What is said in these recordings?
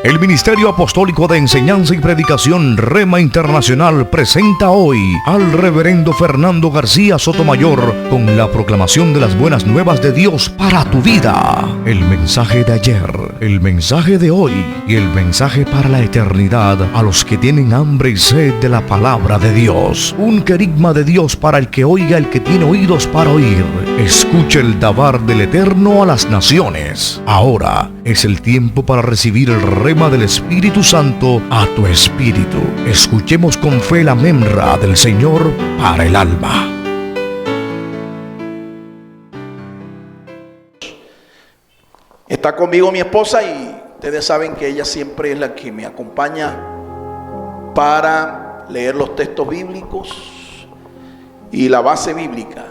El Ministerio Apostólico de Enseñanza y Predicación Rema Internacional presenta hoy al Reverendo Fernando García Sotomayor con la proclamación de las buenas nuevas de Dios para tu vida. El mensaje de ayer, el mensaje de hoy y el mensaje para la eternidad a los que tienen hambre y sed de la palabra de Dios. Un querigma de Dios para el que oiga, el que tiene oídos para oír. Escucha el dabar del Eterno a las naciones. Ahora es el tiempo para recibir el rema del Espíritu Santo a tu espíritu. Escuchemos con fe la memra del Señor para el alma. Está conmigo mi esposa y ustedes saben que ella siempre es la que me acompaña para leer los textos bíblicos y la base bíblica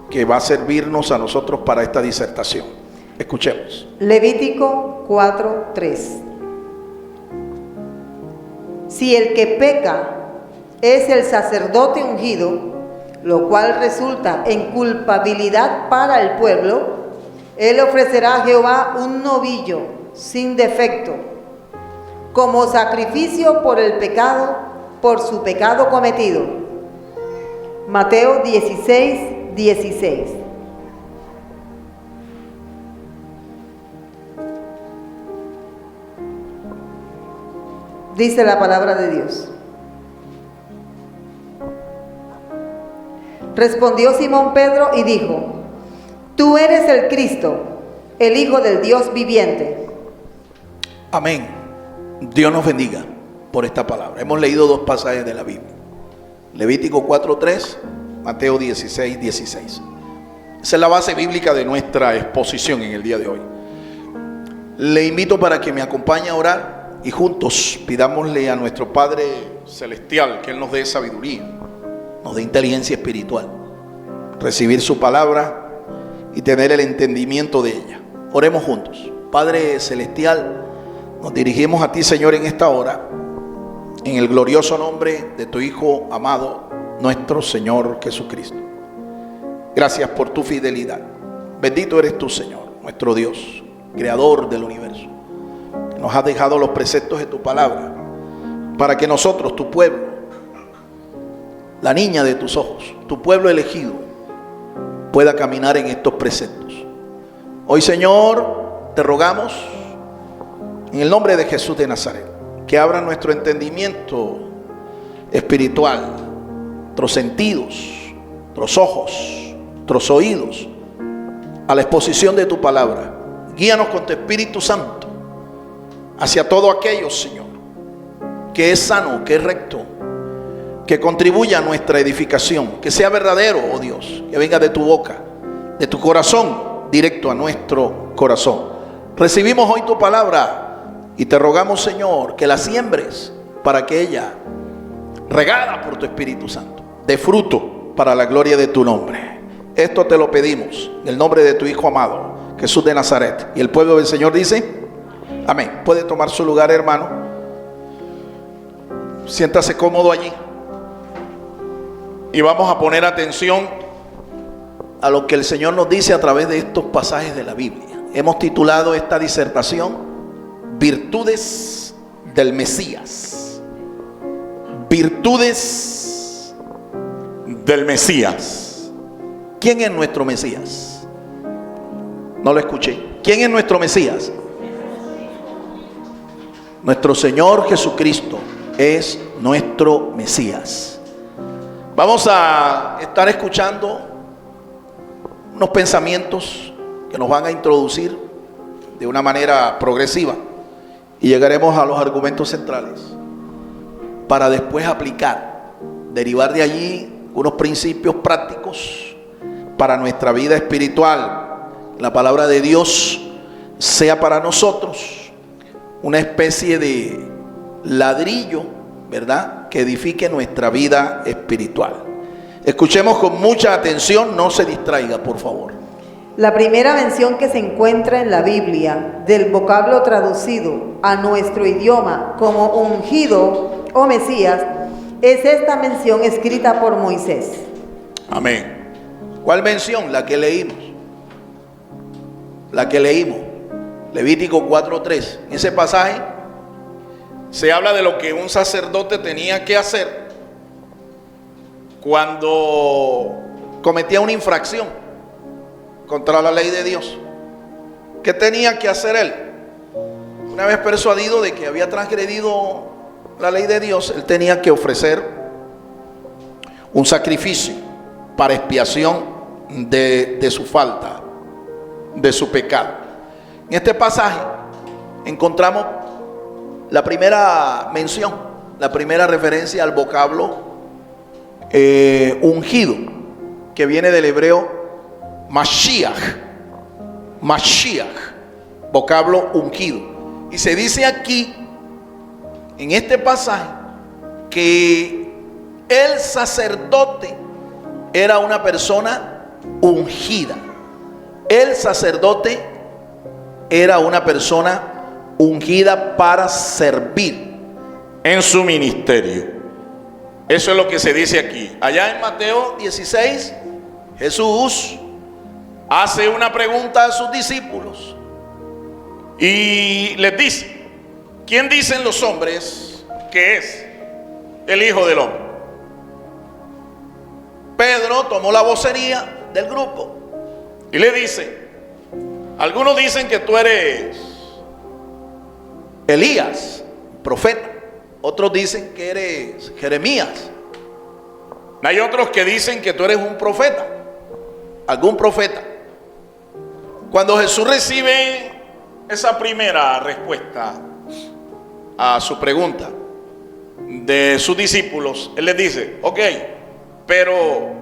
que va a servirnos a nosotros para esta disertación. Escuchemos. Levítico 4:3. Si el que peca es el sacerdote ungido, lo cual resulta en culpabilidad para el pueblo, él ofrecerá a Jehová un novillo sin defecto, como sacrificio por el pecado, por su pecado cometido. Mateo 16:16. Dice la palabra de Dios. Respondió Simón Pedro y dijo: Tú eres el Cristo, el Hijo del Dios viviente. Amén. Dios nos bendiga por esta palabra. Hemos leído dos pasajes de la Biblia. Levítico 4:3, Mateo 16:16. Esa es la base bíblica de nuestra exposición en el día de hoy. Le invito para que me acompañe a orar y juntos pidámosle a nuestro Padre Celestial que Él nos dé sabiduría, nos dé inteligencia espiritual, recibir su palabra y tener el entendimiento de ella. Oremos juntos. Padre Celestial, nos dirigimos a ti, Señor, en esta hora, en el glorioso nombre de tu Hijo amado, nuestro Señor Jesucristo. Gracias por tu fidelidad. Bendito eres tú, Señor, nuestro Dios, creador del universo. Nos has dejado los preceptos de tu palabra para que nosotros, tu pueblo, la niña de tus ojos, tu pueblo elegido, pueda caminar en estos preceptos. Hoy, Señor, te rogamos en el nombre de Jesús de Nazaret que abra nuestro entendimiento espiritual, nuestros sentidos, nuestros ojos, nuestros oídos a la exposición de tu palabra. Guíanos con tu Espíritu Santo hacia todo aquello, Señor, que es sano, que es recto, que contribuya a nuestra edificación, que sea verdadero, oh Dios, que venga de tu boca, de tu corazón, directo a nuestro corazón. Recibimos hoy tu palabra y te rogamos, Señor, que la siembres para que ella, regada por tu Espíritu Santo, dé fruto para la gloria de tu nombre. Esto te lo pedimos en el nombre de tu Hijo amado, Jesús de Nazaret. Y el pueblo del Señor dice: amén. Puede tomar su lugar, hermano. Siéntase cómodo allí. Y vamos a poner atención a lo que el Señor nos dice a través de estos pasajes de la Biblia. Hemos titulado esta disertación Virtudes del Mesías. Virtudes del Mesías. ¿Quién es nuestro Mesías? No lo escuché. ¿Quién es nuestro Mesías? Nuestro Señor Jesucristo es nuestro Mesías. Vamos a estar escuchando unos pensamientos que nos van a introducir de una manera progresiva y llegaremos a los argumentos centrales para después aplicar, derivar de allí unos principios prácticos para nuestra vida espiritual. La palabra de Dios sea para nosotros una especie de ladrillo, ¿verdad?, que edifique nuestra vida espiritual. Escuchemos con mucha atención, no se distraiga, por favor. La primera mención que se encuentra en la Biblia del vocablo traducido a nuestro idioma como ungido o Mesías es esta mención escrita por Moisés. Amén. ¿Cuál mención? La que leímos. La que leímos. Levítico 4:3. En ese pasaje se habla de lo que un sacerdote tenía que hacer cuando cometía una infracción contra la ley de Dios. ¿Qué tenía que hacer él? Una vez persuadido de que había transgredido la ley de Dios, él tenía que ofrecer un sacrificio para expiación de su falta, de su pecado. En este pasaje encontramos la primera mención, la primera referencia al vocablo ungido, que viene del hebreo Mashiach, vocablo ungido. Y se dice aquí, en este pasaje, que el sacerdote era una persona ungida. El sacerdote era una persona ungida para servir en su ministerio. Eso es lo que se dice aquí. Allá en Mateo 16, Jesús hace una pregunta a sus discípulos y les dice: ¿quién dicen los hombres que es el Hijo del Hombre? Pedro tomó la vocería del grupo y le dice: algunos dicen que tú eres Elías, profeta. Otros dicen que eres Jeremías. Hay otros que dicen que tú eres un profeta, algún profeta. Cuando Jesús recibe esa primera respuesta a su pregunta de sus discípulos, Él les dice: ok, pero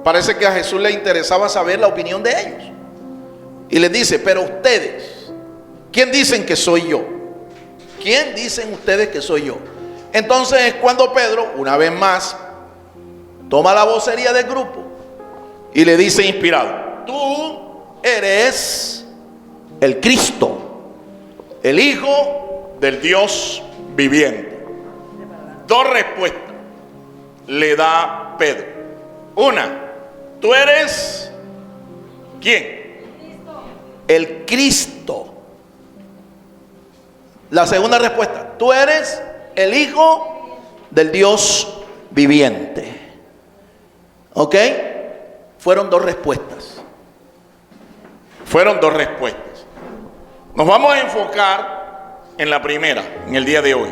parece que a Jesús le interesaba saber la opinión de ellos. Y les dice: pero ustedes, ¿quién dicen que soy yo? ¿Quién dicen ustedes que soy yo? Entonces es cuando Pedro, una vez más, toma la vocería del grupo y le dice inspirado: tú eres el Cristo, el Hijo del Dios viviente. Dos respuestas le da Pedro. Una: tú eres ¿quién? El Cristo. La segunda respuesta: tú eres el Hijo del Dios viviente. ¿Ok? Fueron dos respuestas. Fueron dos respuestas. Nos vamos a enfocar en la primera, en el día de hoy.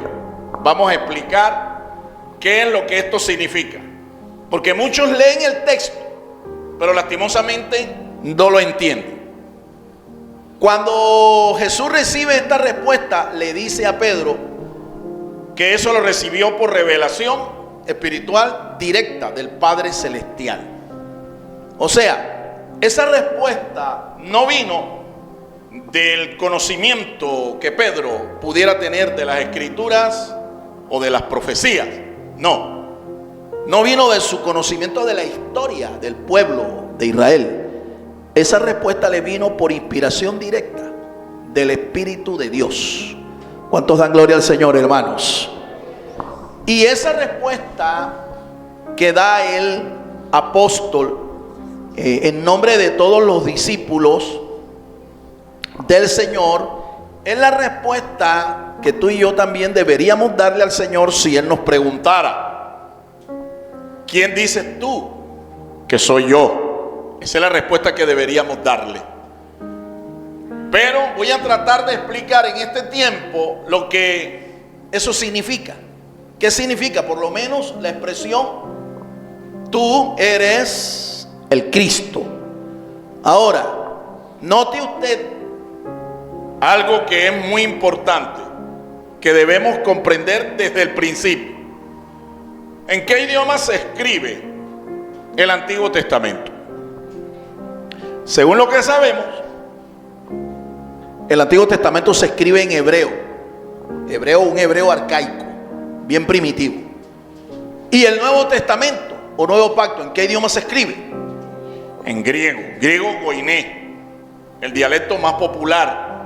Vamos a explicar qué es lo que esto significa. Porque muchos leen el texto, pero lastimosamente no lo entienden. Cuando Jesús recibe esta respuesta, le dice a Pedro que eso lo recibió por revelación espiritual directa del Padre Celestial. O sea, esa respuesta no vino del conocimiento que Pedro pudiera tener de las Escrituras o de las profecías. No vino de su conocimiento de la historia del pueblo de Israel. Esa respuesta le vino por inspiración directa del Espíritu de Dios. ¿Cuántos dan gloria al Señor, hermanos? Y esa respuesta que da el apóstol en nombre de todos los discípulos del Señor es la respuesta que tú y yo también deberíamos darle al Señor si Él nos preguntara: ¿quién dices tú que soy yo? Esa es la respuesta que deberíamos darle. Pero voy a tratar de explicar en este tiempo lo que eso significa. ¿Qué significa? Por lo menos la expresión: tú eres el Cristo. Ahora, note usted algo que es muy importante, que debemos comprender desde el principio. ¿En qué idioma se escribe el Antiguo Testamento? Según lo que sabemos, el Antiguo Testamento se escribe en hebreo. Un hebreo arcaico, bien primitivo. Y el Nuevo Testamento o Nuevo Pacto, ¿en qué idioma se escribe? En griego koiné, el dialecto más popular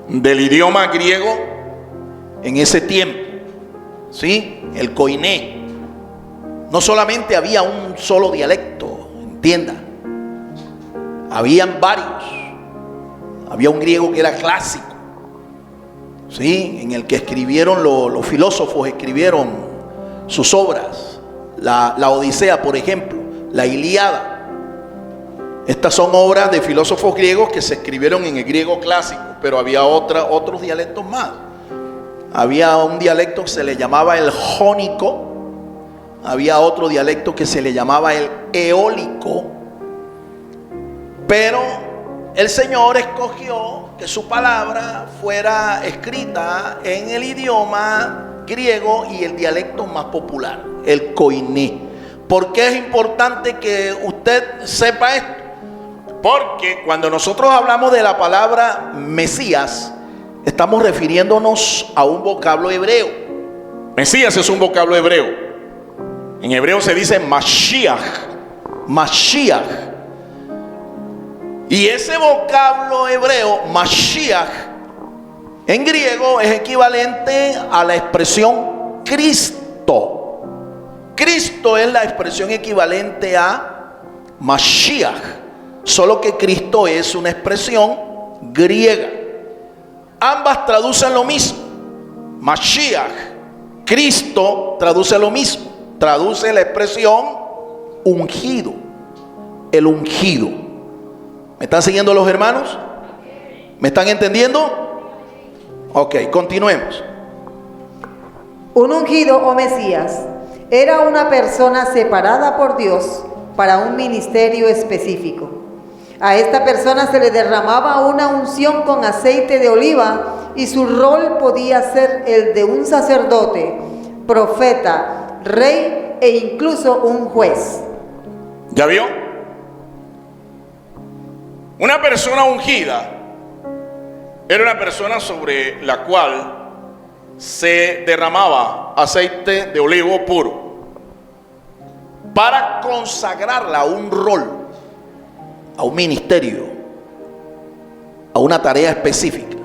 del idioma griego en ese tiempo. ¿Sí? El koiné. No solamente había un solo dialecto, entienda. Habían varios. Había un griego que era clásico. ¿sí? En el que escribieron los filósofos, escribieron sus obras. La Odisea, por ejemplo, la Ilíada. Estas son obras de filósofos griegos que se escribieron en el griego clásico, pero había otros dialectos más. Había un dialecto que se le llamaba el jónico, había otro dialecto que se le llamaba el eólico, pero el Señor escogió que su palabra fuera escrita en el idioma griego y el dialecto más popular, el koiné. ¿Por qué es importante que usted sepa esto? Porque cuando nosotros hablamos de la palabra Mesías, estamos refiriéndonos a un vocablo hebreo. Mesías es un vocablo hebreo. En hebreo se dice Mashiach. Mashiach. Y ese vocablo hebreo, Mashiach, en griego es equivalente a la expresión Cristo. Cristo es la expresión equivalente a Mashiach. Solo que Cristo es una expresión griega. Ambas traducen lo mismo. Mashiach, Cristo, traduce lo mismo. Traduce la expresión ungido. El ungido. ¿Me están siguiendo los hermanos? ¿Me están entendiendo? Ok, continuemos. Un ungido o Mesías era una persona separada por Dios para un ministerio específico. A esta persona se le derramaba una unción con aceite de oliva y su rol podía ser el de un sacerdote, profeta, rey e incluso un juez. ¿Ya vio? Una persona ungida era una persona sobre la cual se derramaba aceite de olivo puro para consagrarla a un rol, a un ministerio, a una tarea específica.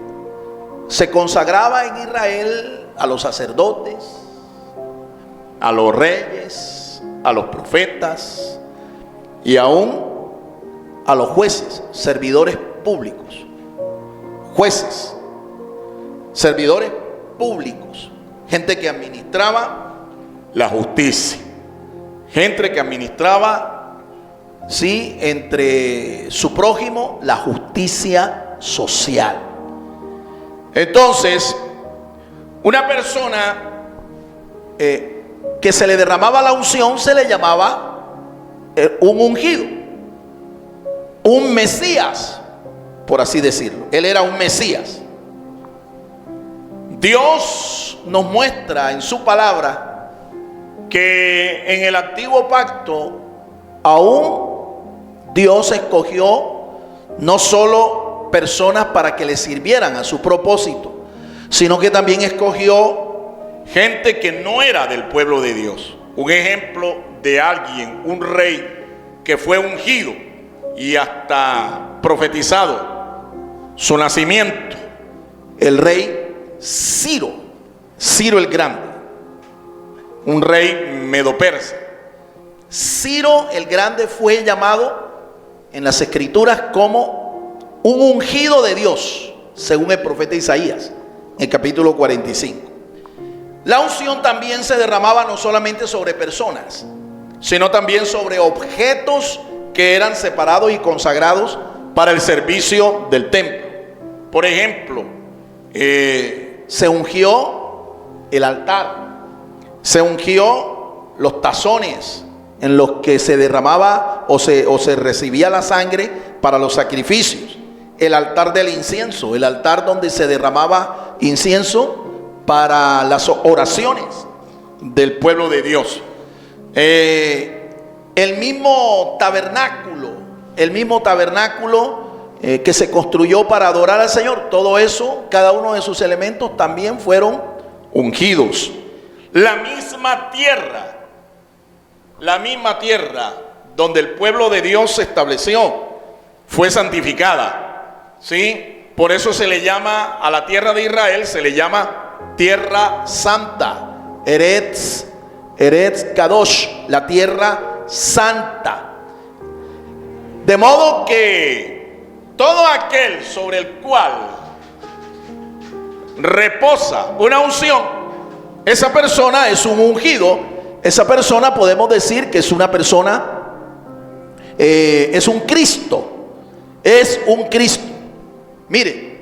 Se consagraba en Israel a los sacerdotes, a los reyes, a los profetas y aún a los jueces, servidores públicos. Jueces, servidores públicos, gente que administraba la justicia, gente que administraba, sí, entre su prójimo, la justicia social. Entonces, una persona que se le derramaba la unción se le llamaba un ungido, un Mesías, por así decirlo. Él era un Mesías. Dios nos muestra en su palabra que en el antiguo pacto aún Dios escogió no solo personas para que le sirvieran a su propósito, sino que también escogió gente que no era del pueblo de Dios. Un ejemplo de alguien, un rey que fue ungido y hasta profetizado su nacimiento, el rey Ciro el Grande, un rey medo-persa. Ciro el Grande fue llamado en las escrituras como un ungido de Dios, según el profeta Isaías, en el capítulo 45. La unción también se derramaba no solamente sobre personas, sino también sobre objetos que eran separados y consagrados para el servicio del templo. Por ejemplo, se ungió el altar, se ungió los tazones en los que se derramaba o se recibía la sangre para los sacrificios, el altar del incienso, el altar donde se derramaba incienso para las oraciones del pueblo de Dios. El mismo tabernáculo que se construyó para adorar al Señor, todo eso, cada uno de sus elementos también fueron ungidos. La misma tierra donde el pueblo de Dios se estableció fue santificada, ¿sí? Por eso se le llama a la tierra de Israel, se le llama tierra santa, Eretz Kadosh, la tierra santa. De modo que todo aquel sobre el cual reposa una unción, esa persona es un ungido. Esa persona podemos decir que es una persona, es un Cristo. Es un Cristo. Mire,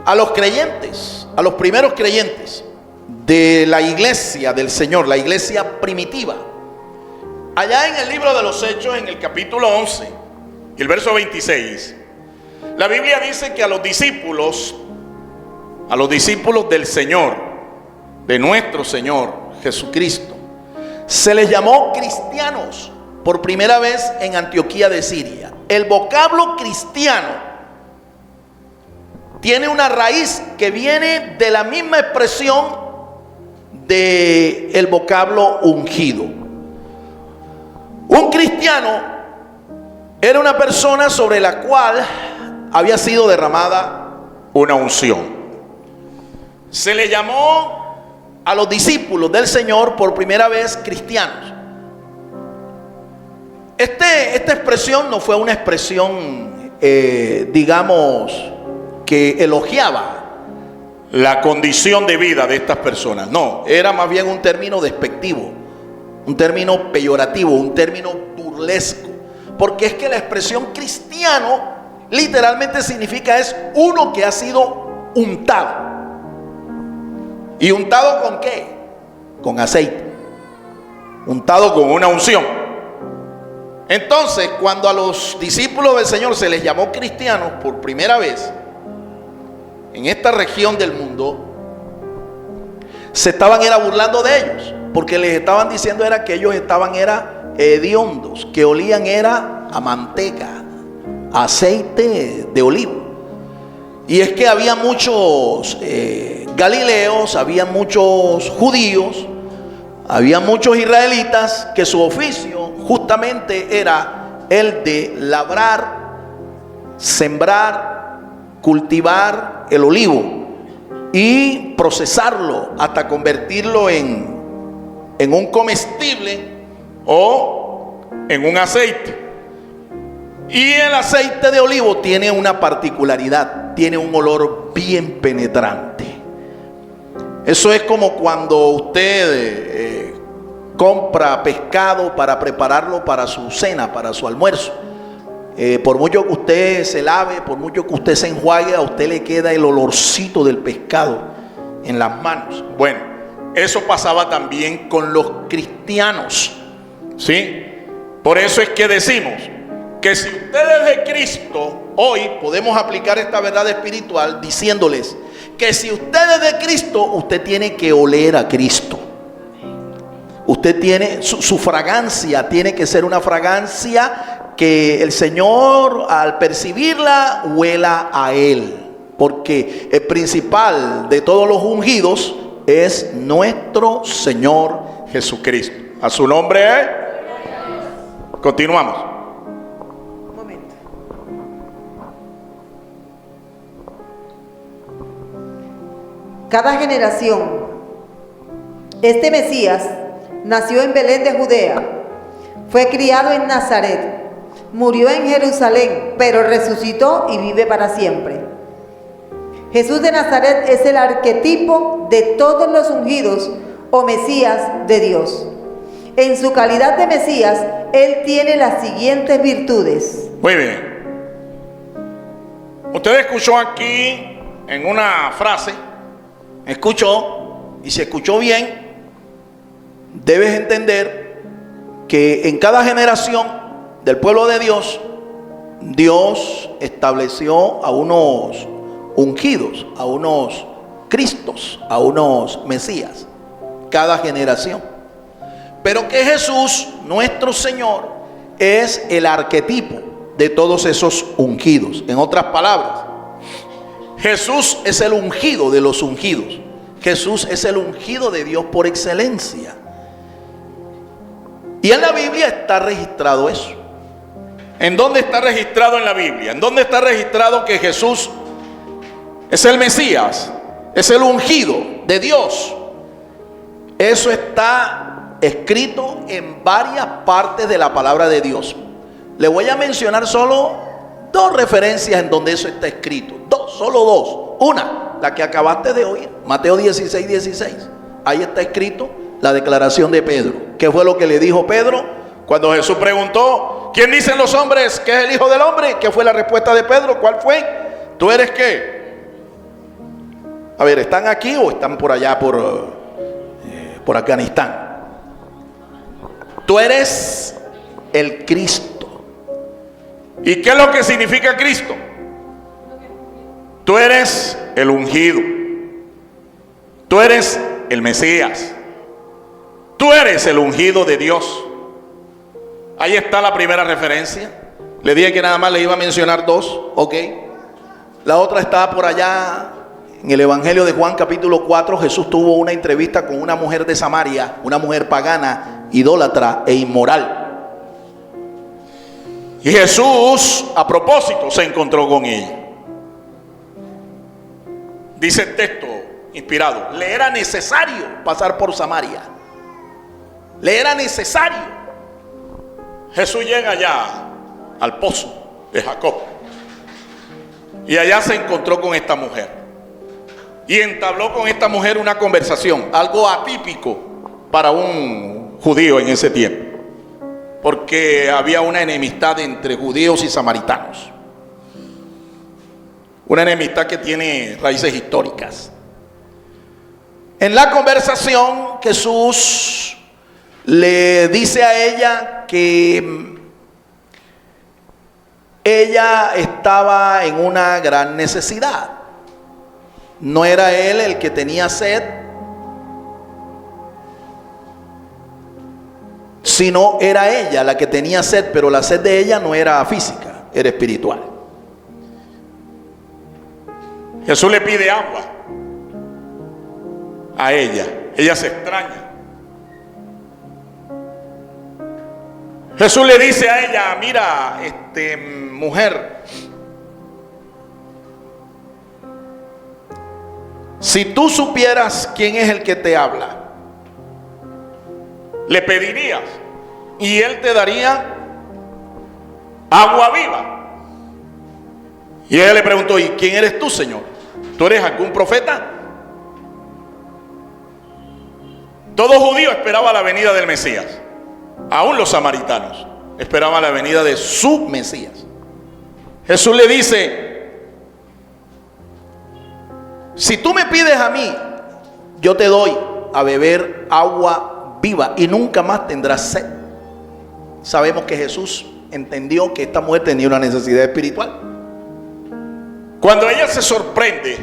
a los creyentes, a los primeros creyentes de la iglesia del Señor, la iglesia primitiva, allá en el libro de los Hechos, en el capítulo 11, el verso 26, la Biblia dice que a los discípulos del Señor, de nuestro Señor Jesucristo, se les llamó cristianos por primera vez en Antioquía de Siria. El vocablo cristiano tiene una raíz que viene de la misma expresión del vocablo ungido. Un cristiano era una persona sobre la cual había sido derramada una unción. Se le llamó a los discípulos del Señor por primera vez cristianos. Esta expresión no fue una expresión, digamos, que elogiaba la condición de vida de estas personas. No, era más bien un término despectivo, un término peyorativo, un término burlesco. Porque es que la expresión cristiano literalmente significa es uno que ha sido untado. ¿Y untado con qué? Con aceite. Untado con una unción. Entonces, cuando a los discípulos del Señor se les llamó cristianos por primera vez en esta región del mundo, se estaban burlando de ellos, porque les estaban diciendo que ellos estaban hediondos, que olían a manteca, aceite de olivo. Y es que había muchos galileos, había muchos judíos, había muchos israelitas que su oficio justamente era el de labrar, sembrar, cultivar el olivo y procesarlo hasta convertirlo en un comestible o en un aceite. Y el aceite de olivo tiene una particularidad, tiene un olor bien penetrante. Eso es como cuando usted compra pescado para prepararlo para su cena, para su almuerzo. Por mucho que usted se lave, por mucho que usted se enjuague, a usted le queda el olorcito del pescado en las manos. Bueno, eso pasaba también con los cristianos, ¿sí? Por eso es que decimos que si usted es de Cristo, hoy podemos aplicar esta verdad espiritual diciéndoles que si usted es de Cristo, usted tiene que oler a Cristo. Usted tiene, su fragancia tiene que ser una fragancia que el Señor al percibirla huela a Él. Porque el principal de todos los ungidos es nuestro Señor Jesucristo. A su nombre, continuamos. Un momento. Cada generación, este Mesías nació en Belén de Judea, fue criado en Nazaret, murió en Jerusalén, pero resucitó y vive para siempre. Jesús de Nazaret es el arquetipo de todos los ungidos o Mesías de Dios. En su calidad de Mesías, Él tiene las siguientes virtudes. Muy bien. Usted escuchó aquí en una frase, escuchó, y si escuchó bien, debes entender que en cada generación del pueblo de Dios, Dios estableció a unos ungidos, a unos Cristos, a unos Mesías, cada generación. Pero que Jesús, nuestro Señor, es el arquetipo de todos esos ungidos. En otras palabras, Jesús es el ungido de los ungidos. Jesús es el ungido de Dios por excelencia. Y en la Biblia está registrado eso. ¿En dónde está registrado en la Biblia? ¿En dónde está registrado que Jesús es el Mesías? Es el ungido de Dios. Eso está escrito en varias partes de la palabra de Dios. Le voy a mencionar solo dos referencias en donde eso está escrito. Solo dos. Una, la que acabaste de oír, Mateo 16, 16. Ahí está escrito la declaración de Pedro. ¿Qué fue lo que le dijo Pedro cuando Jesús preguntó: ¿quién dicen los hombres que es el Hijo del Hombre? ¿Qué fue la respuesta de Pedro? ¿Cuál fue? ¿Tú eres qué? A ver, ¿están aquí o están por allá por Afganistán? Tú eres el Cristo. ¿Y qué es lo que significa Cristo? Tú eres el ungido. Tú eres el Mesías. Tú eres el ungido de Dios. Ahí está la primera referencia. Le dije que nada más le iba a mencionar dos, ¿ok? La otra está por allá en el Evangelio de Juan capítulo 4. Jesús tuvo una entrevista con una mujer de Samaria, una mujer pagana, idólatra e inmoral. Y Jesús, a propósito, se encontró con ella. Dice el texto inspirado: le era necesario pasar por Samaria. Le era necesario. Jesús llega allá al pozo de Jacob y allá se encontró con esta mujer y entabló con esta mujer una conversación, algo atípico para un judío en ese tiempo, porque había una enemistad entre judíos y samaritanos, una enemistad que tiene raíces históricas. En la conversación, Jesús le dice a ella que ella estaba en una gran necesidad. No era él el que tenía sed, sino era ella la que tenía sed, pero la sed de ella no era física, era espiritual. Jesús le pide agua a ella. Ella se extraña. Jesús le dice a ella: mira, mujer, si tú supieras quién es el que te habla, le pedirías y él te daría agua viva. Y ella le preguntó: ¿y quién eres tú, Señor? ¿Tú eres algún profeta? Todo judío esperaba la venida del Mesías. Aún los samaritanos esperaban la venida de su Mesías. Jesús le dice: si tú me pides a mí, yo te doy a beber agua viva y nunca más tendrás sed. Sabemos que Jesús entendió que esta mujer tenía una necesidad espiritual. Cuando ella se sorprende,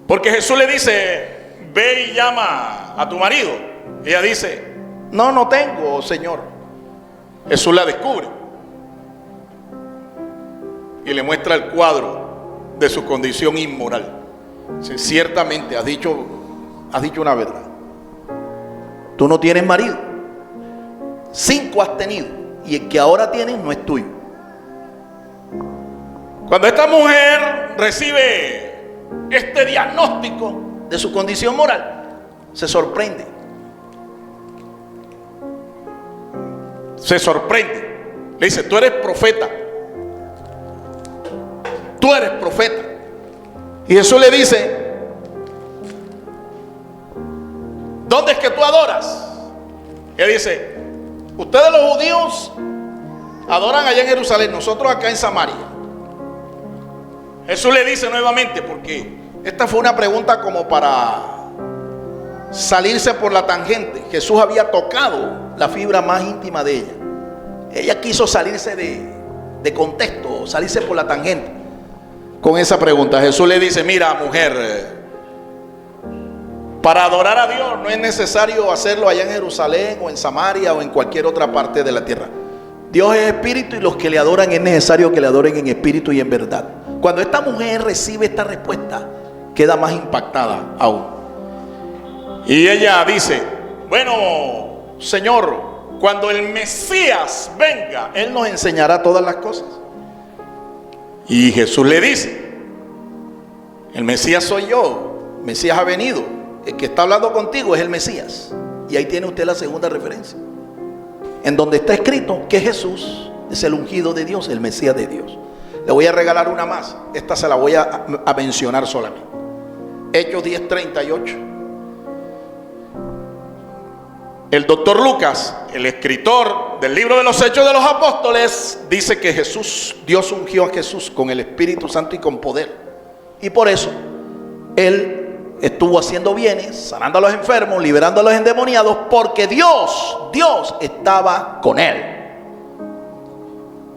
porque Jesús le dice: ve y llama a tu marido. Ella dice: no tengo, Señor. Jesús la descubre y le muestra el cuadro de su condición inmoral. Sí, ciertamente has dicho una verdad. Tú no tienes marido. 5 has tenido y el que ahora tienes no es tuyo. Cuando esta mujer recibe este diagnóstico de su condición moral, se sorprende. Se sorprende. Le dice: tú eres profeta. Tú eres profeta. Y Jesús le dice: ¿dónde es que tú adoras? Y él dice: ustedes los judíos adoran allá en Jerusalén, nosotros acá en Samaria. Jesús le dice nuevamente, porque esta fue una pregunta como para salirse por la tangente. Jesús había tocado la fibra más íntima de ella. Ella quiso salirse de contexto, salirse por la tangente con esa pregunta. Jesús le dice: mira, mujer, para adorar a Dios no es necesario hacerlo allá en Jerusalén o en Samaria o en cualquier otra parte de la tierra. Dios es espíritu y los que le adoran es necesario que le adoren en espíritu y en verdad. Cuando esta mujer recibe esta respuesta, queda más impactada aún. Y ella dice: bueno, Señor, cuando el Mesías venga, Él nos enseñará todas las cosas. Y Jesús le dice: el Mesías soy yo, el Mesías ha venido, el que está hablando contigo es el Mesías. Y ahí tiene usted la segunda referencia, en donde está escrito que Jesús es el ungido de Dios, el Mesías de Dios. Le voy a regalar una más. Esta se la voy a mencionar solamente. Hechos 10:38. El doctor Lucas, el escritor del libro de los Hechos de los Apóstoles, dice que Dios ungió a Jesús con el Espíritu Santo y con poder. Y por eso él estuvo haciendo bienes, sanando a los enfermos, liberando a los endemoniados, porque Dios estaba con él.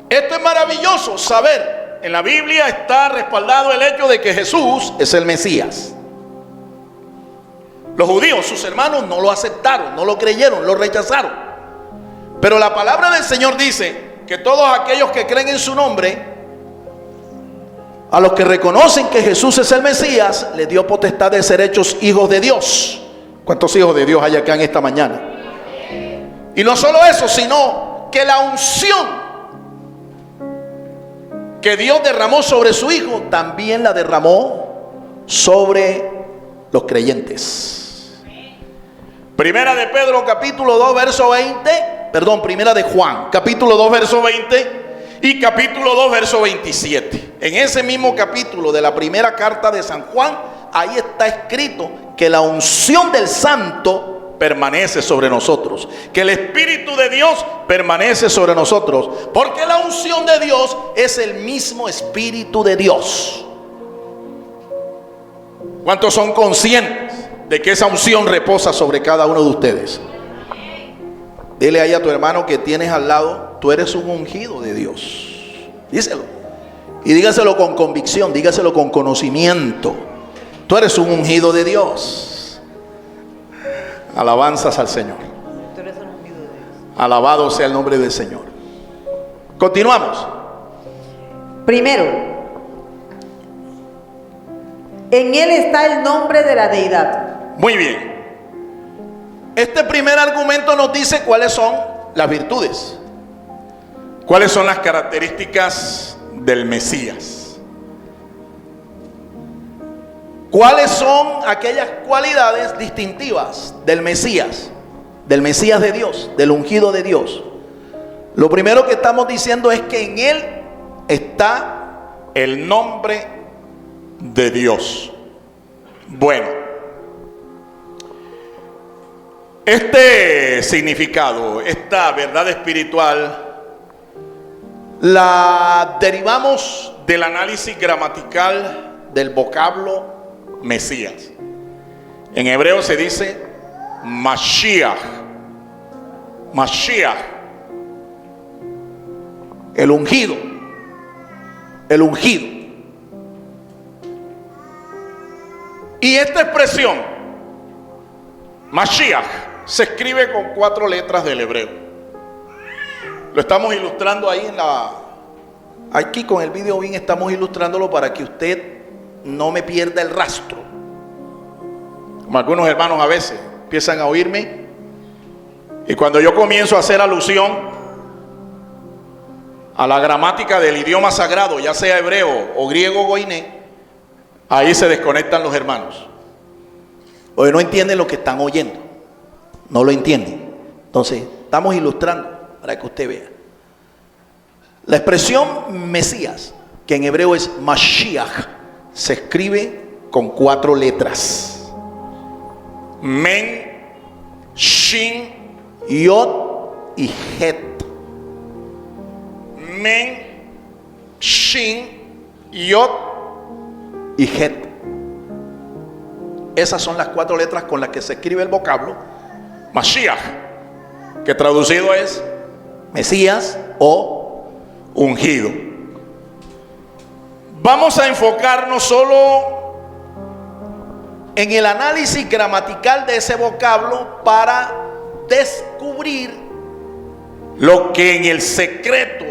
Esto es maravilloso saber. En la Biblia está respaldado el hecho de que Jesús es el Mesías. Los judíos, sus hermanos, no lo aceptaron, no lo creyeron, lo rechazaron. Pero la palabra del Señor dice que todos aquellos que creen en su nombre, a los que reconocen que Jesús es el Mesías, les dio potestad de ser hechos hijos de Dios. ¿Cuántos hijos de Dios hay acá en esta mañana? Y no solo eso, sino que la unción que Dios derramó sobre su Hijo, también la derramó sobre los creyentes. Primera de Pedro capítulo 2 verso 20, primera de Juan capítulo 2 verso 20 y capítulo 2 verso 27. En ese mismo capítulo de la primera carta de San Juan, ahí está escrito que la unción del Santo permanece sobre nosotros, que el Espíritu de Dios permanece sobre nosotros, porque la unción de Dios es el mismo Espíritu de Dios. ¿Cuántos son conscientes de que esa unción reposa sobre cada uno de ustedes? Dile ahí a tu hermano que tienes al lado: tú eres un ungido de Dios. Díselo. Y dígaselo con convicción, dígaselo con conocimiento. Tú eres un ungido de Dios. Alabanzas al Señor. Tú eres un ungido de Dios. Alabado sea el nombre del Señor. Continuamos. Primero, en Él está el nombre de la deidad. Muy bien. Este primer argumento nos dice cuáles son las virtudes, cuáles son las características del Mesías, cuáles son aquellas cualidades distintivas del Mesías de Dios, del ungido de Dios. Lo primero que estamos diciendo es que en Él está el nombre de Dios. Bueno, este significado, esta verdad espiritual, la derivamos del análisis gramatical del vocablo Mesías. En hebreo se dice Mashiach. Mashiach, el ungido, el ungido. Y esta expresión Mashiach se escribe con 4 letras del hebreo. Lo estamos ilustrando ahí aquí con el video bien, estamos ilustrándolo para que usted no me pierda el rastro. Como algunos hermanos a veces empiezan a oírme y cuando yo comienzo a hacer alusión a la gramática del idioma sagrado, ya sea hebreo o griego goiné, ahí se desconectan los hermanos. Hoy no entienden lo que están oyendo, no lo entienden. Entonces estamos ilustrando para que usted vea. La expresión Mesías, que en hebreo es Mashiach, se escribe con 4 letras: Men, Shin, Yod y Het. Men, Shin, Yod y Het. Esas son las 4 letras con las que se escribe el vocablo Mashiach, que traducido es Mesías o ungido. Vamos a enfocarnos solo en el análisis gramatical de ese vocablo para descubrir lo que en el secreto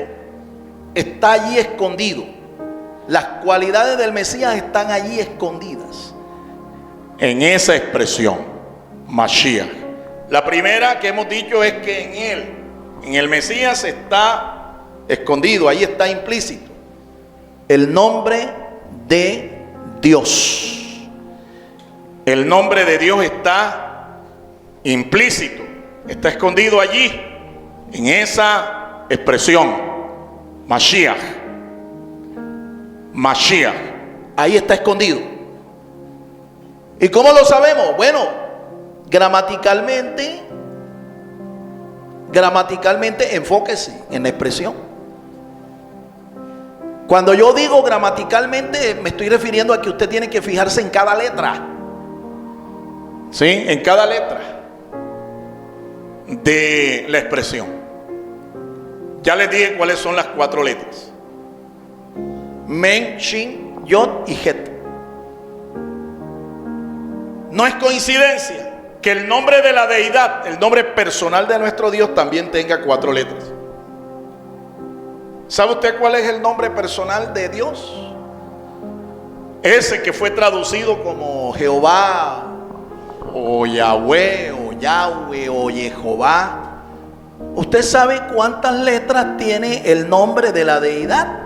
está allí escondido. Las cualidades del Mesías están allí escondidas en esa expresión Mashiach. La primera que hemos dicho es que en él, en el Mesías, está escondido, ahí está implícito el nombre de Dios. El nombre de Dios está implícito, está escondido allí en esa expresión Mashiach. Mashiach. Ahí está escondido. ¿Y cómo lo sabemos? Bueno, gramaticalmente, enfóquese en la expresión. Cuando yo digo gramaticalmente, me estoy refiriendo a que usted tiene que fijarse en cada letra. ¿Sí? En cada letra de la expresión. Ya les dije cuáles son las 4 letras. Men, Shin, Yod y Het. No es coincidencia que el nombre de la deidad, el nombre personal de nuestro Dios, también tenga 4 letras. ¿Sabe usted cuál es el nombre personal de Dios? Ese que fue traducido como Jehová, o Yahweh, o Jehová. ¿Usted sabe cuántas letras tiene el nombre de la deidad?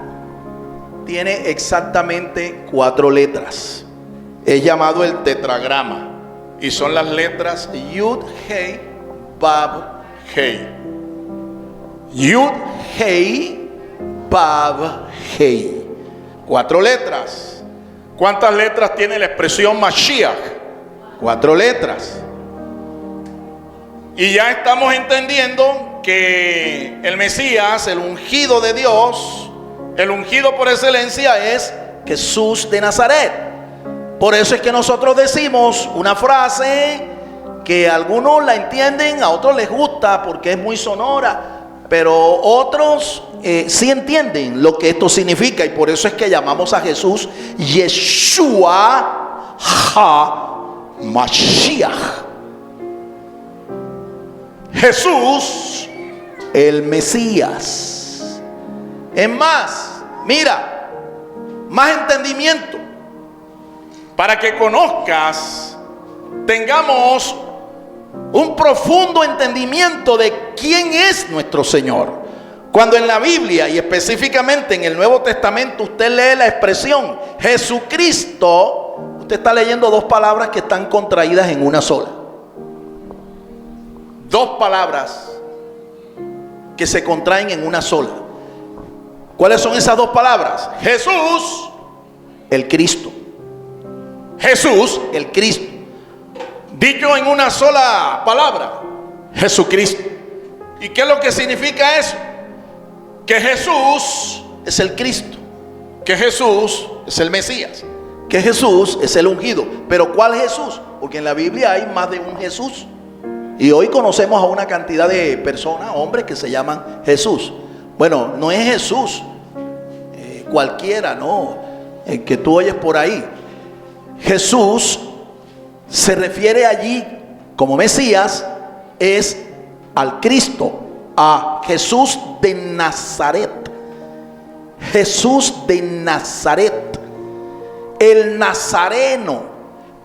Tiene exactamente 4 letras. es llamado el tetragrama y son las letras Yud, Hei, Bab, Hei. Yud, Hei, Bab, Hei. 4 letras. ¿Cuántas letras tiene la expresión Mashiach? 4 letras. Y ya estamos entendiendo que el Mesías, el ungido de Dios, el ungido por excelencia es Jesús de Nazaret. Por eso es que nosotros decimos una frase que algunos la entienden, a otros les gusta porque es muy sonora, pero otros sí entienden lo que esto significa, y por eso es que llamamos a Jesús Yeshua HaMashiach. Jesús el Mesías. Es más, mira, más entendimiento, para que conozcas, tengamos un profundo entendimiento de quién es nuestro Señor. Cuando en la Biblia y específicamente en el Nuevo Testamento usted lee la expresión Jesucristo, usted está leyendo 2 palabras que están contraídas en una sola. 2 palabras que se contraen en una sola. ¿Cuáles son esas 2 palabras? Jesús, el Cristo. Jesús, el Cristo. dicho en una sola palabra, Jesucristo. ¿y qué es lo que significa eso? Que Jesús Es el Cristo. que Jesús es el Mesías. Que Jesús es el ungido. Pero ¿cuál Jesús? Porque en la Biblia hay más de un Jesús. Y hoy conocemos a una cantidad de personas, hombres, que se llaman Jesús. Bueno, no es Jesús cualquiera, no, el que tú oyes por ahí. Jesús se refiere allí como Mesías, es al Cristo, a Jesús de Nazaret. Jesús de Nazaret, el Nazareno.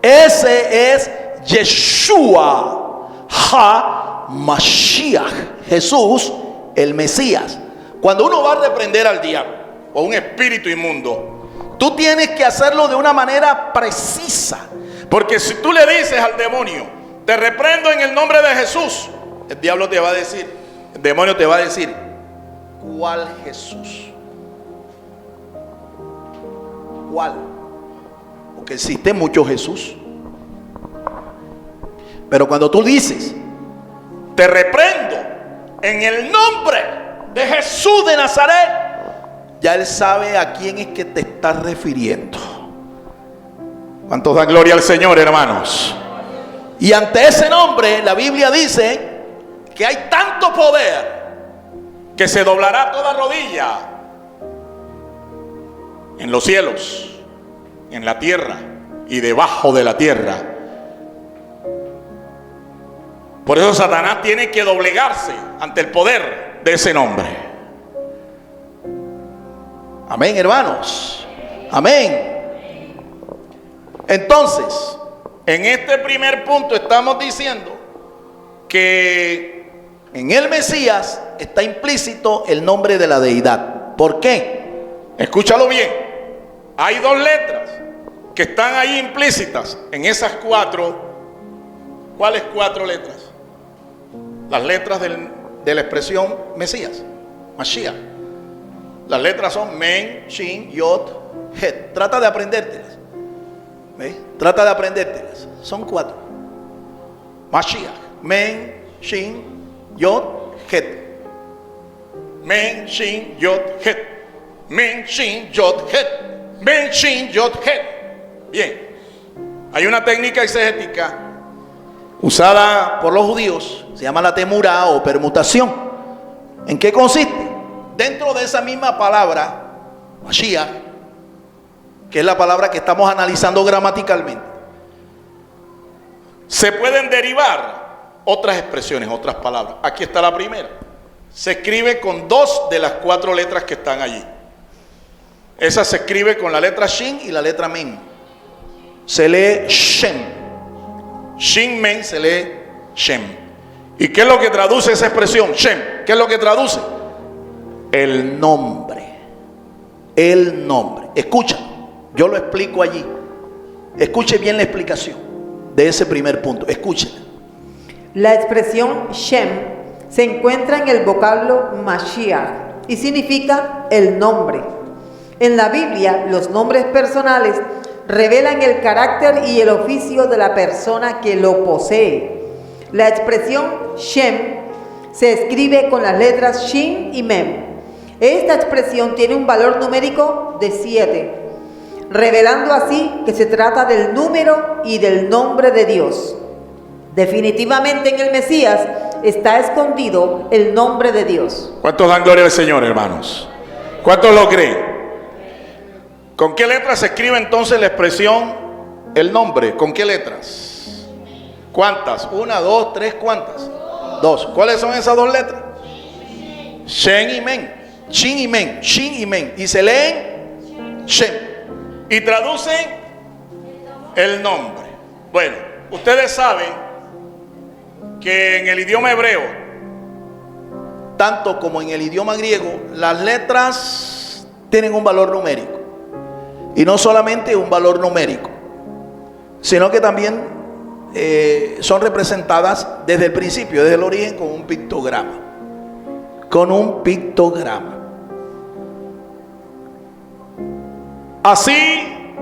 Ese es Yeshua HaMashiach, Jesús el Mesías. Cuando uno va a reprender al diablo O un espíritu inmundo, tú tienes que hacerlo de una manera precisa. porque si tú le dices al demonio, te reprendo en el nombre de Jesús, el diablo te va a decir, el demonio te va a decir, ¿cuál Jesús? ¿Cuál? Porque existen muchos Jesús. Pero cuando tú dices, te reprendo en el nombre de Jesús de Nazaret, ya él sabe a quién es que te estás refiriendo. ¿cuántos dan gloria al Señor, hermanos? Y ante ese nombre, la Biblia dice que hay tanto poder Que se doblará toda rodilla en los cielos, en la tierra y debajo de la tierra. Por eso Satanás tiene que doblegarse ante el poder de ese nombre. Amén, hermanos. Amén. Entonces, En este primer punto estamos diciendo que en el Mesías está implícito el nombre de la deidad. ¿Por qué? escúchalo bien, hay 2 letras que están ahí implícitas en esas 4. ¿Cuáles 4 letras? Las letras de la expresión Mesías, Mashiach. Las letras son Men, Shin, Yod, Het. Trata de aprendértelas. ¿Ve? Trata de aprendértelas. Son 4. Mashiach. Men, Shin, Yod, Het. Men, Shin, Yod, Het. Men, Shin, Yod, Het. Men, Shin, Yod, Het. Bien. Hay una técnica exegética usada por los judíos. Se llama la temurá o permutación. ¿En qué consiste? Dentro de esa misma palabra, Mashiach, que es la palabra que estamos analizando gramaticalmente, se pueden derivar otras expresiones, otras palabras. Aquí está la primera. Se escribe con 2 de las 4 letras que están allí. Esa se escribe con la letra Shin y la letra Men. Se lee Shem. Shin Men se lee Shem. ¿Y qué es lo que traduce esa expresión? Shem. ¿Qué es lo que traduce? El nombre. El nombre. Escucha, yo lo explico allí. Escuche bien la explicación de ese primer punto. Escuchen. La expresión Shem se encuentra en el vocablo Mashiach y significa el nombre. En la Biblia, los nombres personales revelan el carácter y el oficio de la persona que lo posee. La expresión Shem se escribe con las letras Shin y Mem. Esta expresión tiene un valor numérico de 7, revelando así que se trata del número y del nombre de Dios. Definitivamente en el Mesías está escondido el nombre de Dios. ¿Cuántos dan gloria al Señor, hermanos? ¿Cuántos lo creen? ¿Con qué letras se escribe entonces la expresión el nombre? ¿Con qué letras? ¿Cuántas? 1, 2, 3, ¿cuántas? 2. ¿Cuáles son esas 2 letras? Shen y Men. Shin y Men. Shin y Men. Y se leen Shem. Y traducen el nombre. Bueno, ustedes saben que en el idioma hebreo, tanto como en el idioma griego, las letras tienen un valor numérico. Y no solamente un valor numérico, sino que también son representadas desde el principio, desde el origen, con un pictograma. Con un pictograma. Así,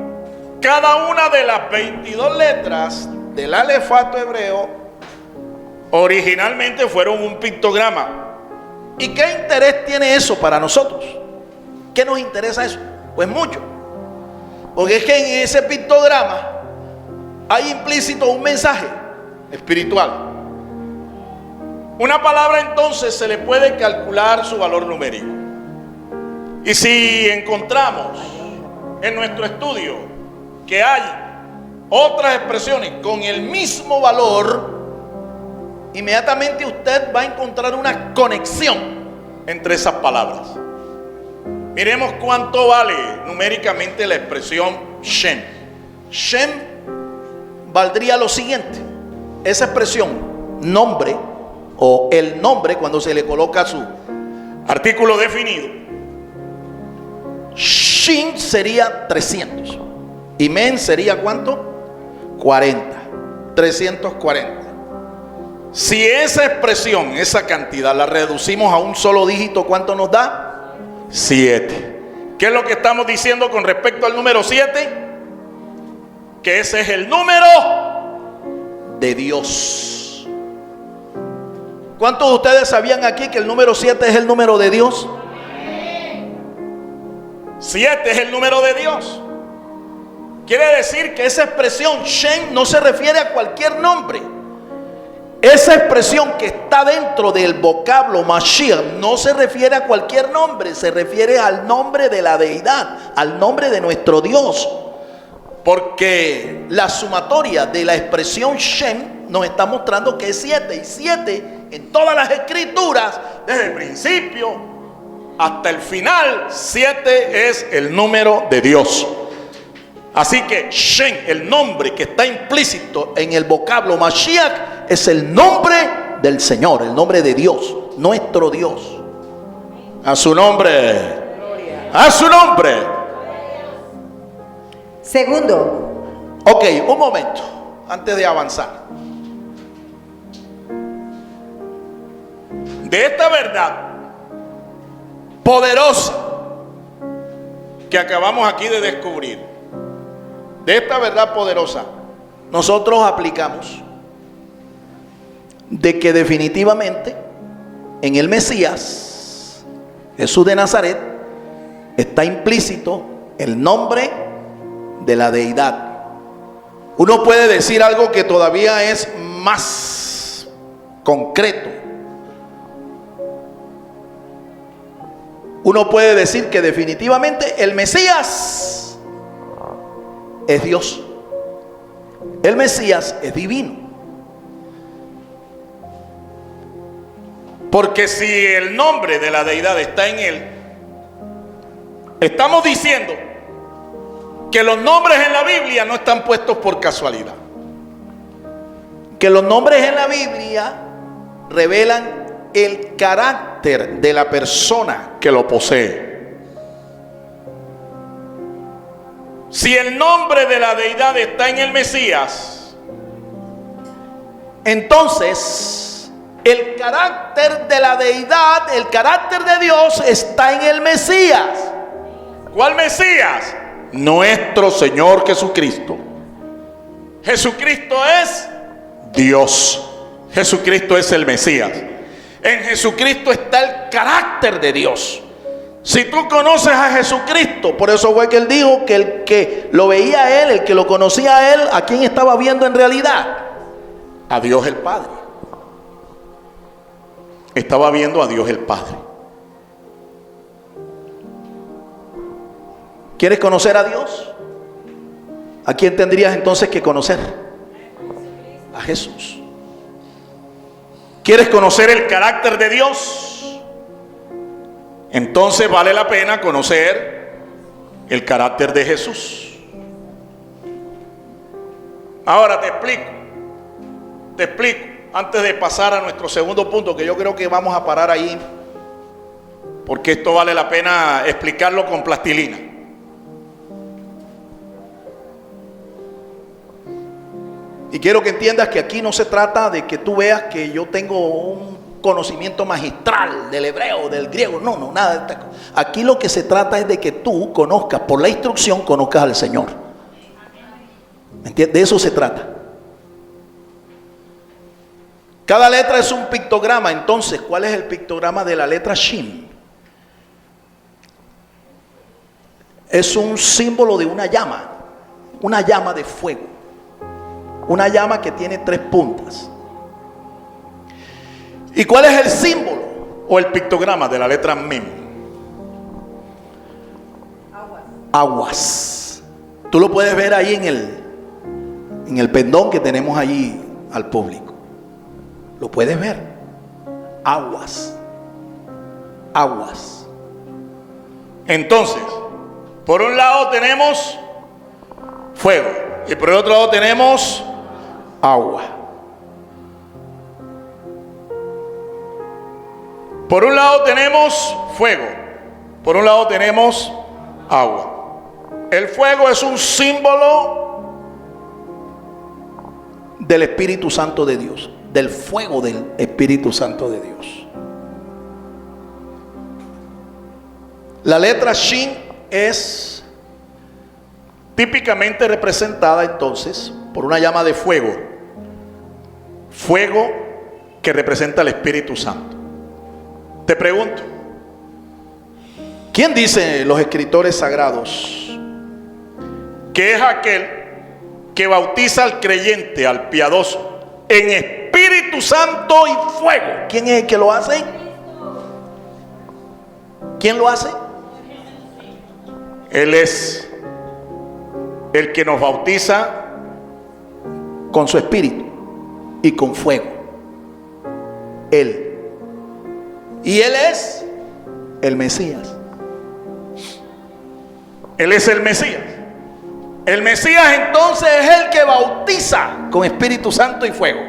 cada una de las 22 letras del alefato hebreo originalmente fueron un pictograma. ¿Y qué interés tiene eso para nosotros? ¿Qué nos interesa eso? Pues mucho. Porque es que en ese pictograma hay implícito un mensaje espiritual. Una palabra entonces se le puede calcular su valor numérico. Y si encontramos en nuestro estudio que hay otras expresiones con el mismo valor, inmediatamente usted va a encontrar una conexión entre esas palabras. Miremos cuánto vale numéricamente la expresión Shem. Shem valdría lo siguiente. Esa expresión, nombre, o el nombre, cuando se le coloca su artículo definido, Shin sería 300. Y Men sería ¿cuánto? 40. 340. Si esa expresión, esa cantidad, la reducimos a un solo dígito, ¿cuánto nos da? 7. ¿Qué es lo que estamos diciendo con respecto al número 7? Que ese es el número de Dios. ¿Cuántos de ustedes sabían aquí que el número 7 es el número de Dios? 7 es el número de Dios. Quiere decir que esa expresión Shem no se refiere a cualquier nombre. Esa expresión que está dentro del vocablo Mashiach no se refiere a cualquier nombre, se refiere al nombre de la deidad, al nombre de nuestro Dios. Porque la sumatoria de la expresión Shem nos está mostrando que es 7. Y 7 en todas las escrituras, desde el principio hasta el final, 7 es el número de Dios. Así que Shem, el nombre que está implícito en el vocablo Mashiach, es el nombre del Señor, el nombre de Dios, nuestro Dios. A su nombre. A su nombre. Segundo. Ok, un momento, antes de avanzar. De esta verdad poderosa que acabamos aquí de descubrir, de esta verdad poderosa, nosotros aplicamos de que definitivamente en el Mesías, Jesús de Nazaret, está implícito el nombre de la deidad. Uno puede decir algo que todavía es más concreto. Uno puede decir que definitivamente el Mesías es Dios. El Mesías es divino. Porque si el nombre de la deidad está en él, estamos diciendo que los nombres en la Biblia no están puestos por casualidad. Que los nombres en la Biblia revelan el carácter De la persona que lo posee. Si el nombre de la deidad está en el Mesías, entonces el carácter de la deidad, el carácter de Dios está en el Mesías. ¿cuál Mesías? Nuestro Señor Jesucristo. Jesucristo es Dios. Jesucristo es el Mesías. En Jesucristo está el carácter de Dios. Si tú conoces a Jesucristo, Por eso fue que él dijo que el que lo veía a él, el que lo conocía a él, ¿a quién estaba viendo en realidad? a Dios el Padre. Estaba viendo a Dios el Padre. ¿Quieres conocer a Dios? ¿A quién tendrías entonces que conocer? A Jesús. ¿Quieres conocer el carácter de Dios? Entonces vale la pena conocer el carácter de Jesús. Ahora te explico, antes de pasar a nuestro segundo punto, que yo creo que vamos a parar ahí, porque esto vale la pena explicarlo con plastilina. Y quiero que entiendas que aquí no se trata de que tú veas que yo tengo un conocimiento magistral del hebreo, del griego. No, nada de esta cosa. Aquí lo que se trata es de que tú conozcas, por la instrucción, conozcas al Señor. ¿Me entiendes? De eso se trata. Cada letra es un pictograma. Entonces, ¿cuál es el pictograma de la letra Shin? Es un símbolo de una llama de fuego. Una llama que tiene 3 puntas. ¿Y cuál es el símbolo O el pictograma de la letra Mem. Aguas. Tú lo puedes ver ahí en el pendón que tenemos allí al público. Lo puedes ver. Aguas. Aguas. Entonces, por un lado tenemos fuego y por el otro lado tenemos agua. Por un lado tenemos fuego, por un lado tenemos agua. El fuego es un símbolo Del Espíritu Santo de Dios. Del fuego del Espíritu Santo de Dios. La letra Shin es típicamente representada entonces por una llama de fuego. fuego que representa al Espíritu Santo. Te pregunto, ¿quién dice los escritores sagrados? ¿qué es aquel que bautiza al creyente, al piadoso, en Espíritu Santo y fuego? ¿Quién es el que lo hace? ¿Quién lo hace? Él es el que nos bautiza Con su espíritu y con fuego. Él. Y él es el Mesías. Él es el Mesías. El Mesías entonces es el que bautiza con Espíritu Santo y fuego.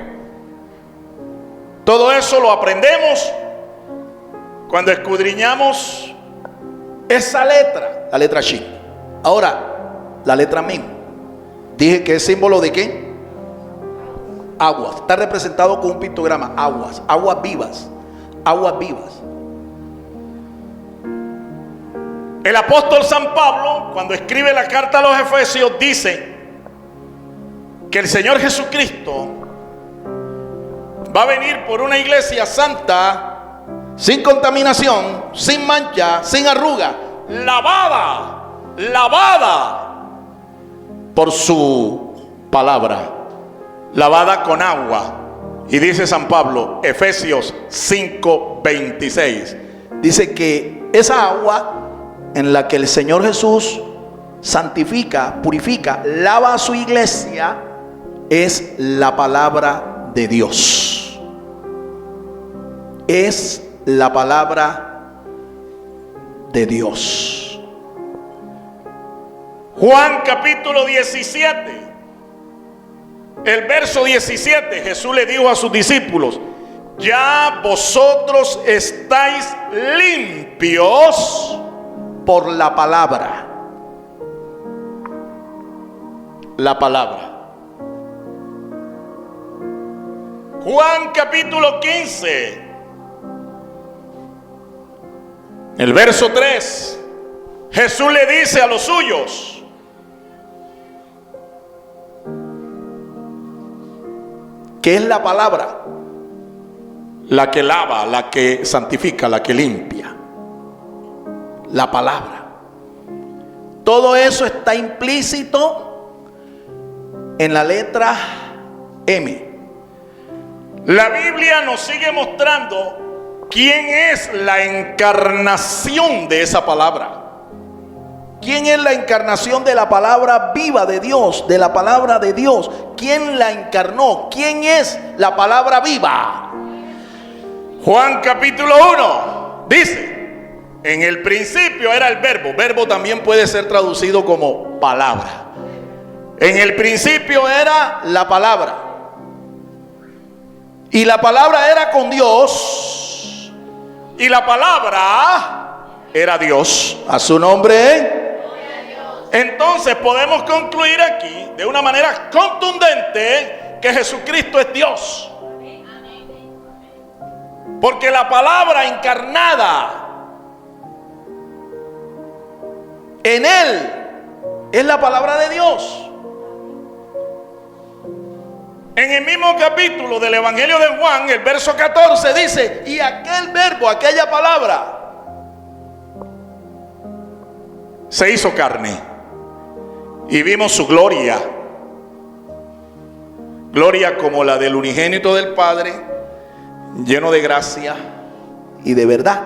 Todo eso lo aprendemos cuando escudriñamos Esa letra, la letra Shin. Ahora, la letra Mem. Dije que es símbolo de qué? Aguas. Está representado con un pictograma. Aguas. Aguas vivas. Aguas vivas. El apóstol San Pablo, cuando escribe la carta a los Efesios, dice que el Señor Jesucristo va a venir por una iglesia santa, sin contaminación, sin mancha, sin arruga, lavada por su palabra, lavada con agua. Y dice San Pablo, Efesios 5:26, dice que esa agua en la que el Señor Jesús santifica, purifica, lava a su iglesia, es la palabra de Dios. Es la palabra de Dios. Juan capítulo 17, el verso 17, Jesús le dijo a sus discípulos: ya vosotros estáis limpios por la palabra. La palabra. Juan capítulo 15, el verso 3, Jesús le dice a los suyos: ¿qué es la palabra? la que lava, la que santifica, la que limpia. La palabra. Todo eso está implícito en la letra M. La Biblia nos sigue mostrando quién es la encarnación de esa palabra. ¿Quién es la encarnación de la palabra viva de Dios? De la palabra de Dios. ¿Quién la encarnó? ¿Quién es la palabra viva? Juan capítulo 1 dice: en el principio era el verbo. Verbo también puede ser traducido como palabra. En el principio era la palabra, y la palabra era con Dios, y la palabra era Dios. A su nombre. Entonces podemos concluir aquí de una manera contundente que Jesucristo es Dios, porque la palabra encarnada en Él es la palabra de Dios. En el mismo capítulo del Evangelio de Juan, el verso 14 dice: y aquel verbo, aquella palabra, se hizo carne y vimos su gloria, gloria como la del unigénito del Padre, lleno de gracia y de verdad.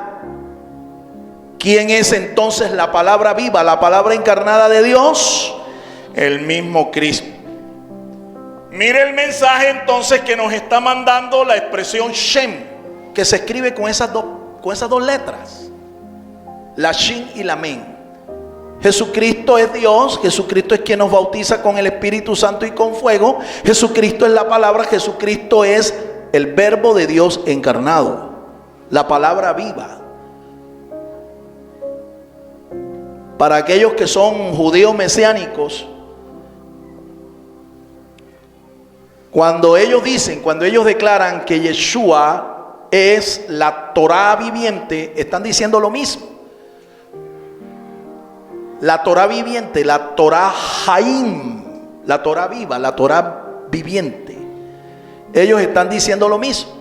¿Quién es entonces la palabra viva, la palabra encarnada de Dios? el mismo Cristo. Mire el mensaje entonces que nos está mandando la expresión Shem, que se escribe con esas dos letras, la Shin y la Men. Jesucristo es Dios. Jesucristo es quien nos bautiza con el Espíritu Santo y con fuego. Jesucristo es la palabra. Jesucristo es el verbo de Dios encarnado, la palabra viva. Para aquellos que son judíos mesiánicos, cuando ellos declaran que Yeshua es la Torá viviente, están diciendo lo mismo. La Torá viviente, la Torá Haim, la Torá viva, la Torá viviente. Ellos están diciendo lo mismo.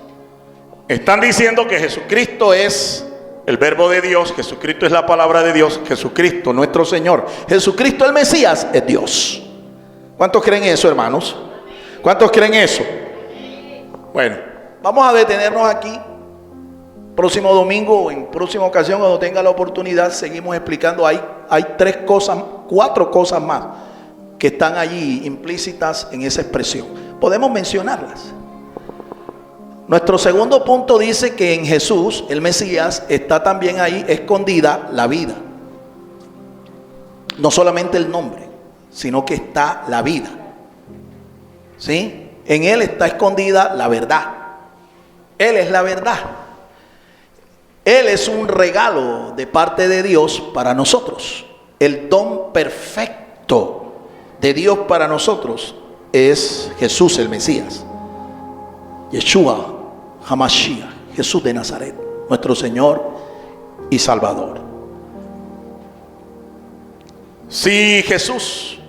Están diciendo que Jesucristo es el verbo de Dios, Jesucristo es la palabra de Dios, Jesucristo nuestro Señor, Jesucristo el Mesías es Dios. ¿Cuántos creen eso, hermanos? ¿Cuántos creen eso? Bueno, vamos a detenernos aquí. Próximo domingo o en próxima ocasión, cuando tenga la oportunidad, seguimos explicando. Hay 4 cosas más que están allí implícitas en esa expresión. Podemos mencionarlas. Nuestro segundo punto dice que en Jesús, el Mesías, está también ahí escondida la vida. No solamente el nombre, sino que está la vida. ¿Sí? En Él está escondida la verdad. Él es la verdad. Él es un regalo de parte de Dios para nosotros. El don perfecto de Dios para nosotros es Jesús el Mesías. Yeshua HaMashiach, Jesús de Nazaret, nuestro Señor y Salvador. Si Jesús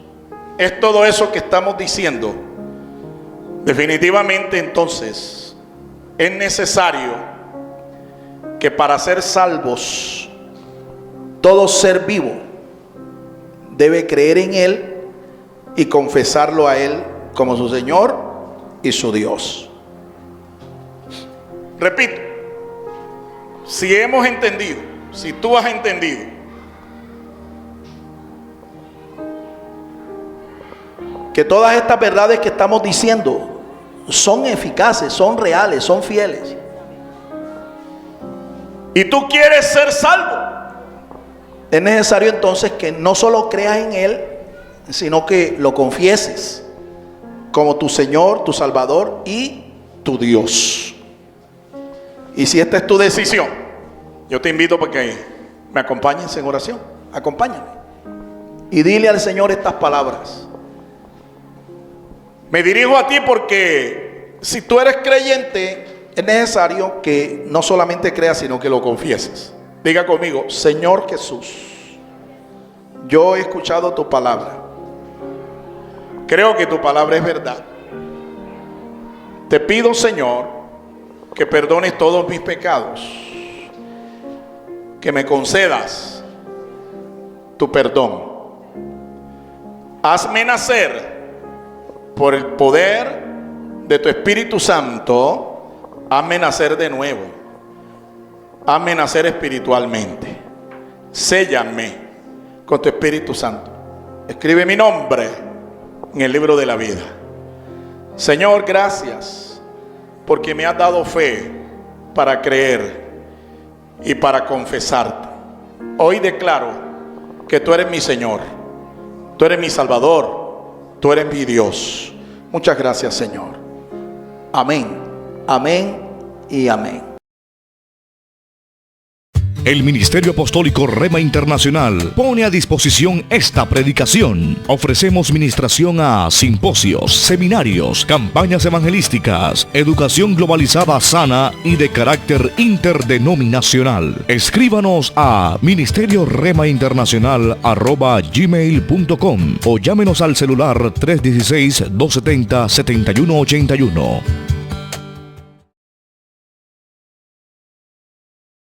es todo eso que estamos diciendo, definitivamente entonces es necesario que para ser salvos, todo ser vivo debe creer en Él y confesarlo a Él como su Señor y su Dios. Repito, si hemos entendido, si tú has entendido que todas estas verdades que estamos diciendo son eficaces, son reales, son fieles, y tú quieres ser salvo, es necesario entonces que no solo creas en Él, sino que lo confieses como tu Señor, tu Salvador y tu Dios. Y si esta es tu decisión, yo te invito para que me acompañes en oración. Acompáñame y dile al Señor estas palabras. Me dirijo a ti porque si tú eres creyente, Es necesario que no solamente creas, sino que lo confieses. diga conmigo: Señor Jesús, yo he escuchado tu palabra. creo que tu palabra es verdad. Te pido, Señor, que perdones todos mis pecados, que me concedas tu perdón. Hazme nacer por el poder de tu Espíritu Santo. Hazme nacer de nuevo. Hazme nacer espiritualmente. Séllame con tu Espíritu Santo. Escribe mi nombre en el libro de la vida. Señor, gracias porque me has dado fe para creer y para confesarte. Hoy declaro que tú eres mi Señor, tú eres mi Salvador, tú eres mi Dios. Muchas gracias, Señor. Amén, amén y amén. El Ministerio Apostólico Rema Internacional pone a disposición esta predicación. Ofrecemos ministración a simposios, seminarios, campañas evangelísticas, educación globalizada sana y de carácter interdenominacional. Escríbanos a ministerioremainternacional@gmail.com o llámenos al celular 316-270-7181.